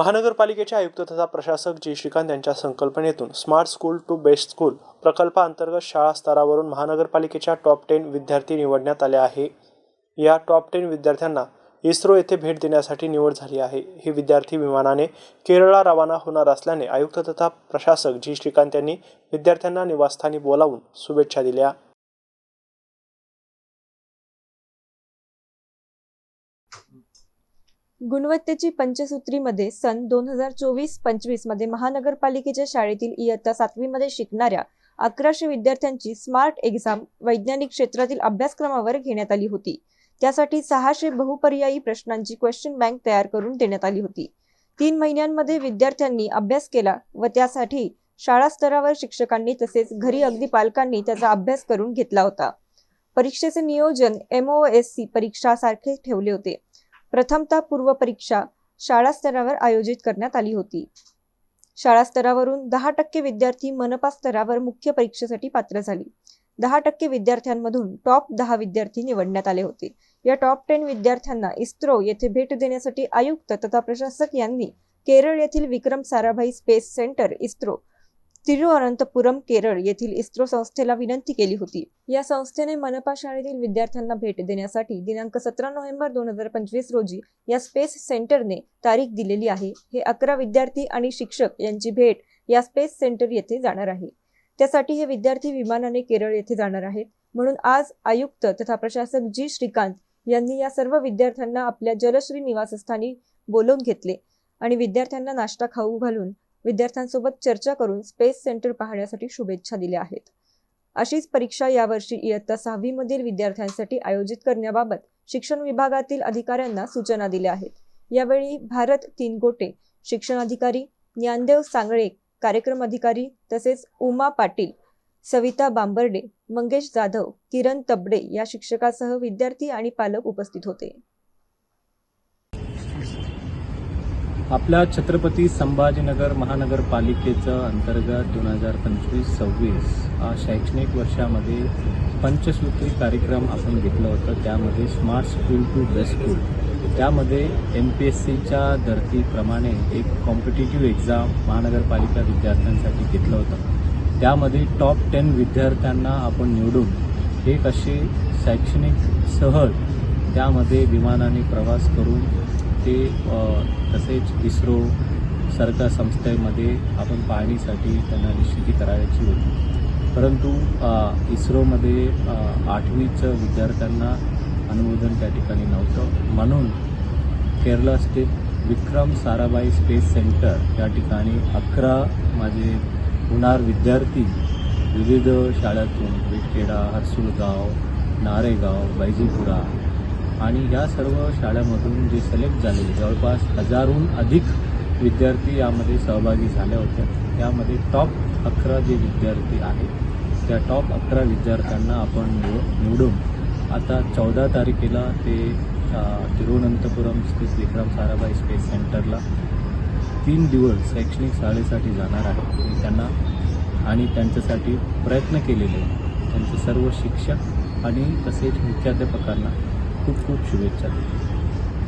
महानगरपालिकेचे आयुक्त तथा प्रशासक जी श्रीकांत यांच्या संकल्पनेतून smart school to best school प्रकल्पाअंतर्गत शाळा स्तरावरून महानगरपालिकेच्या टॉप 10 विद्यार्थी निवडण्यात आले आहे। या टॉप 10 विद्यार्थ्यांना इस्रो येथे भेट देण्यासाठी निवड झाली आहे। हे विद्यार्थी विमानाने केरळला रवाना होणार असल्याने आयुक्त तथा प्रशासक जी श्रीकांत यांनी विद्यार्थ्यांना निवासस्थानी बोलावून शुभेच्छा दिल्या। गुणवत्तेची पंचसूत्रीमध्ये सन 2024-25 मध्ये महानगरपालिकेच्या शाळेतील इयत्ता 7वी मध्ये शिकणाऱ्या 1100 विद्यार्थ्यांची स्मार्ट एक्झाम वैज्ञानिक क्षेत्रातील अभ्यासक्रमावर घेण्यात आली होती। त्यासाठी 600 बहुपर्यायी प्रश्नांची क्वेश्चन बँक तयार करून देण्यात आली होती। 3 महिन्यांमध्ये विद्यार्थ्यांनी अभ्यास केला व त्यासाठी शाळा स्तरावर शिक्षकांनी तसेच घरी अगदी पालकांनी त्याचा अभ्यास करून घेतला होता। परीक्षेचे नियोजन MOSC परीक्षा सारखे ठेवले होते। प्रथमतः पूर्व परीक्षा शाळा स्तरावर आयोजित करण्यात आली होती। शाळा स्तरावरून 10% विद्यार्थी मनपा स्तरावर मुख्य परीक्षेसाठी पात्र झाली। 10% विद्यार्थ्यांमधून टॉप 10 विद्यार्थी निवडण्यात आले होते। या टॉप 10 विद्यार्थ्यांना इस्रो येथे भेट देण्यासाठी आयुक्त तथा प्रशासक यांनी केरळ येथील विक्रम साराभाई स्पेस सेंटर इस्रो तिरुअनंतपुरम केरळ येथील इस्रो संस्थेला विनंती केली होती। या संस्थेने मनपा शाळेतील विद्यार्थ्यांना भेट देण्यासाठी दिनांक 17 नोव्हेंबर 2025 रोजी या स्पेस सेंटरने तारीख दिलेली आहे। हे 11 विद्यार्थी आणि शिक्षक यांची भेट या स्पेस सेंटर येथे जाणार आहे। त्यासाठी हे विद्यार्थी विमानाने केरळ येथे जाणार आहेत। म्हणून आज आयुक्त तथा प्रशासक जी श्रीकांत यांनी या सर्व विद्यार्थ्यांना आपल्या जलश्री निवासस्थानी बोलावून घेतले आणि विद्यार्थ्यांना नाश्ता खाऊ घालून विद्यार्थ्यांसोबत चर्चा करून स्पेस सेंटर पाहण्यासाठी शुभेच्छा दिल्या आहेत। अशीच परीक्षा यावर्षी इयत्ता 6वी मधील विद्यार्थ्यांसाठी आयोजित करण्याबाबत शिक्षण विभागातील अधिकाऱ्यांना सूचना दिल्या आहेत। यावेळी भारत तिनगोटे शिक्षण अधिकारी, ज्ञानदेव सांगळे कार्यक्रम अधिकारी तसेच उमा पाटील, सविता बांबर्डे, मंगेश जाधव, किरण तबडे या शिक्षकासह विद्यार्थी आणि पालक उपस्थित होते। आपल्या छत्रपती संभाजीनगर महानगरपालिकेचं अंतर्गत 2025-26 हा शैक्षणिक वर्षामध्ये पंचसूत्री कार्यक्रम आपण घेतलं होतं। त्यामध्ये smart school to best school त्यामध्ये MPSCच्या धर्तीप्रमाणे एक कॉम्पिटिटिव्ह एक्झाम महानगरपालिका विद्यार्थ्यांसाठी घेतलं होतं। त्यामध्ये टॉप 10 विद्यार्थ्यांना आपण निवडून एक असे शैक्षणिक सहल त्यामध्ये विमानाने प्रवास करून ते तसेच इस्रो सारख्या संस्थेमध्ये आपण पाहणीसाठी त्यांना निश्चिती करायची होती। परंतु इस्रोमध्ये 8वीच्या विद्यार्थ्यांना अनुमोदन त्या ठिकाणी नव्हतं। म्हणून केरळ स्थित विक्रम साराभाई स्पेस सेंटर या ठिकाणी 11 माझे होणार विद्यार्थी विविध शाळांतून विटखेडा, हरसुलगाव, नारेगाव, बैजीपुरा आणि या सर्व शाळांमधून जे सिलेक्ट झालेले जवळपास 1000हून अधिक विद्यार्थी यामध्ये सहभागी झाले होते। त्यामध्ये टॉप 11 जे विद्यार्थी आहेत त्या टॉप 11 विद्यार्थ्यांना आपण निवडून आता 14 तारखेला ते तिरुवनंतपुरम स्थित विक्रम साराभाई स्पेस सेंटरला 3 दिवस शैक्षणिक शाळेसाठी जाणार आहेत। मी त्यांना आणि त्यांच्यासाठी प्रयत्न केलेले त्यांचे सर्व शिक्षक आणि तसेच मुख्याध्यापकांना खूप खूप शुभेच्छा देतो।